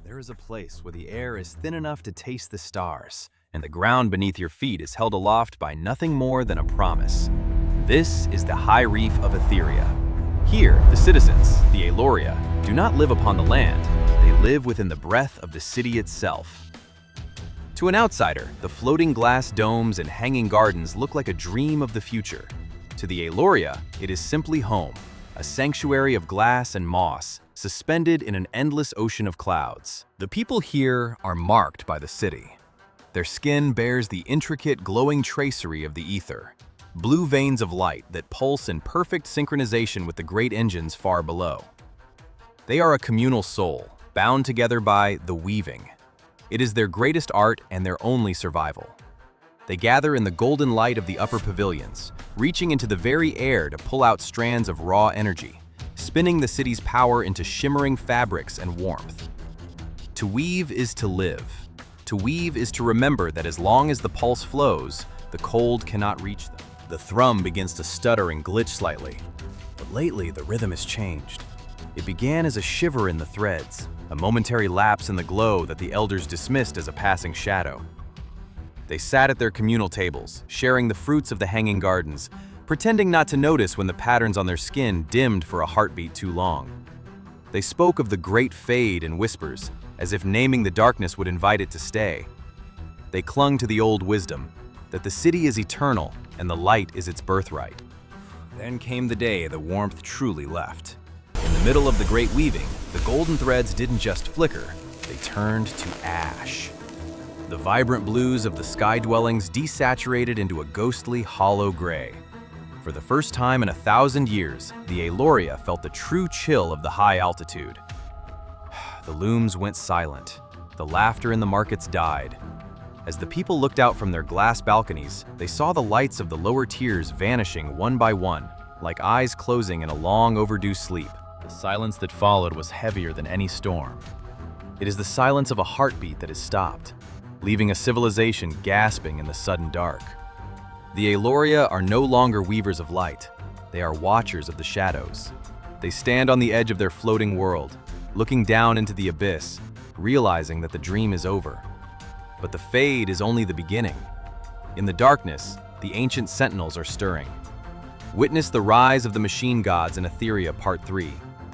There is a place where the air is thin enough to taste the stars, and the ground beneath your feet is held aloft by nothing more than a promise. This is the high-reef of Aetheria. Here, the citizens, the Aeloria, do not live upon the land. They live within the breath of the city itself. To an outsider, the floating glass domes and hanging gardens look like a dream of the future. To the Aeloria, it is simply home, a sanctuary of glass and moss, suspended in an endless ocean of clouds. The people here are marked by the city. Their skin bears the intricate, glowing tracery of the ether, blue veins of light that pulse in perfect synchronization with the great engines far below. They are a communal soul, bound together by the weaving. It is their greatest art and their only survival. They gather in the golden light of the upper pavilions, reaching into the very air to pull out strands of raw energy, spinning the city's power into shimmering fabrics and warmth. To weave is to live. To weave is to remember that as long as the pulse flows, the cold cannot reach them. The thrum begins to stutter and glitch slightly, but lately the rhythm has changed. It began as a shiver in the threads, a momentary lapse in the glow that the elders dismissed as a passing shadow. They sat at their communal tables, sharing the fruits of the hanging gardens, pretending not to notice when the patterns on their skin dimmed for a heartbeat too long. They spoke of the great fade in whispers, as if naming the darkness would invite it to stay. They clung to the old wisdom, that the city is eternal and the light is its birthright. Then came the day the warmth truly left. In the middle of the great weaving, the golden threads didn't just flicker, they turned to ash. The vibrant blues of the sky dwellings desaturated into a ghostly, hollow gray. For the first time in 1,000 years, the Aeloria felt the true chill of the high altitude. The looms went silent. The laughter in the markets died. As the people looked out from their glass balconies, they saw the lights of the lower tiers vanishing one by one, like eyes closing in a long overdue sleep. The silence that followed was heavier than any storm. It is the silence of a heartbeat that has stopped, leaving a civilization gasping in the sudden dark. The Aeloria are no longer weavers of light. They are watchers of the shadows. They stand on the edge of their floating world, looking down into the abyss, realizing that the dream is over. But the fade is only the beginning. In the darkness, the ancient sentinels are stirring. Witness the rise of the machine gods in Aetheria Part 3.